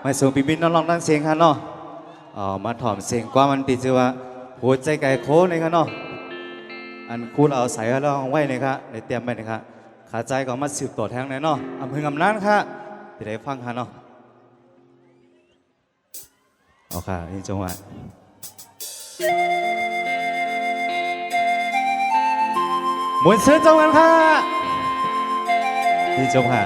มาสู่ปีบินน้องลองตั้งเสียงค่ะเนาะมาถ่อมเสียงกว่ามันติดชื่อว่าหัวใจไก่โค้เลยค่ะเนาะอันคุณเอาใส่แล้วเอาไว้เลยค่ะในเตรียมไว้เลยค่ะขาใจก็มาสืบต่อแทงเลยเนาะอำเภอกำนันค่ะจะได้ฟังค่ะเนาะเอาค่ะนี่จังหวะหมุนเสื้อจังหวะค่ะนี่จังหวะ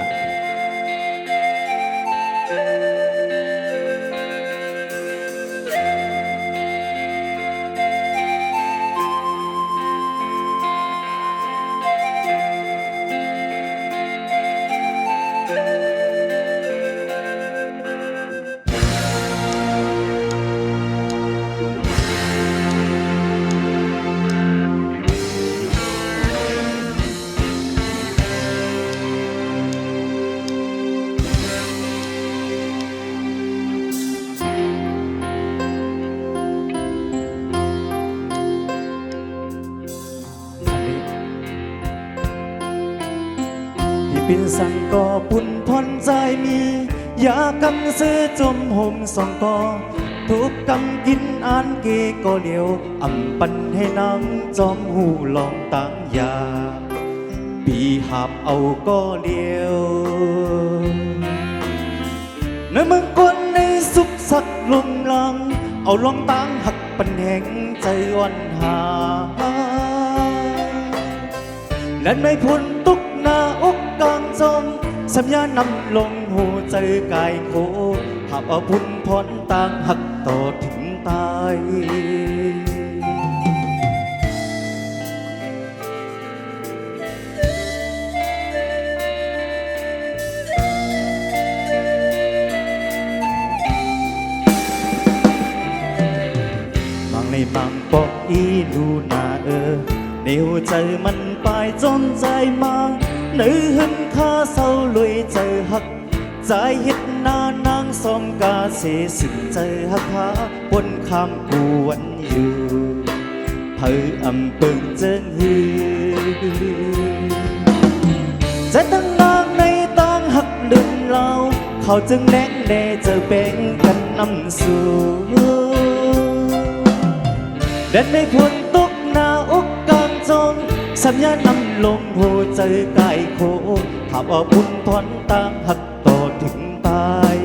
เป็นสั่งก่อปุ่นพรใจมีอยากกำซื้อจมห่มสองกอทุกกำกินอ่านเกก็เลียวอำปันให้นางจอมหูลองต่างยาปีหาบเอาก็เลียวในเมืองกวนในสุขสักลมลังเอาลองต่างหักปันแห่งใจวันหาและในพ้นตุกหน้าอกกลางจมสัญญานำลงหูใจกายโคหากเอาพุ่นพรต่างหักต่อถึงตายบางในบางปอกอีลูนาเดี๋ยวใจมันไปจนใจมังหนึ่งหึงข้าเศร้าลุยใจหักใจหิดนานางสมกาเสียสิใจหักหาบนคำกวนอยู่เพื่ออำเปิงเจิงฮือใจตั้งนางในตั้งหักลืมเราเขาจึงแน่แน่เจอแบ่งกันนำสู่เดินในพ้นตกหน้าอกกลางจงสัญญานำลงหัวใจกายโคหากเอาบุญพรต่างหักต่อถึงตาย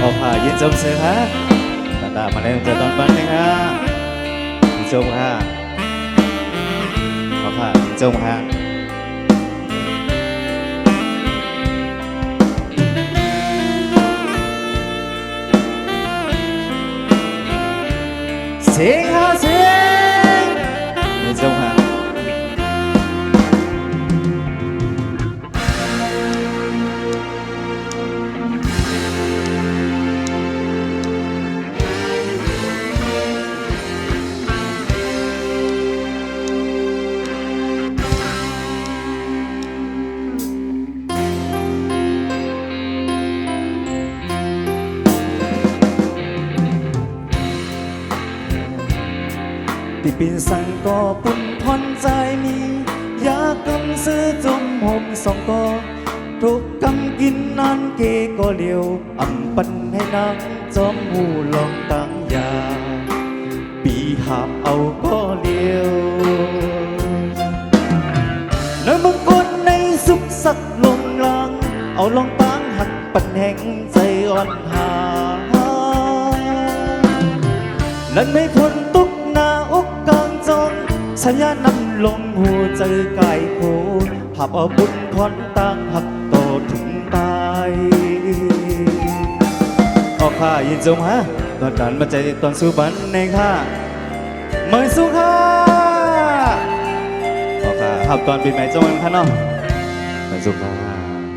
ออกผ่ายินจมเสือฮะตามาเล่นเจอตอนบ้านเลยฮะยินจมฮะออกผ่ายินจมฮะเสียงฮะเสียงยินจมฮะที่เป็นสั่งก่อปุ่นพรใจมีอยากกำซื้อจมห่มสองกอทุกกำกินนานเกก็เลียวอำปันให้นางจอมหูลองต่างยาปีหาบเอาก็เลียวในบางคนในสุขสักลมลางเอาลองต่างหักปันแห่งใจอ่อนหาและไม่พ้นตุกหน้าอกกลางจนสัญญานำลงหัวใจกายโคหากเอาบุญพรต่างหักต่อถึงตายออกข้ายินจงฮะตอนนั้นมาใจตอนสู้บันในข้าเมื่อสู้ข้าออกข้าหับตอนปีใหม่จงวันข้าน้องเมื่อสู้ข้า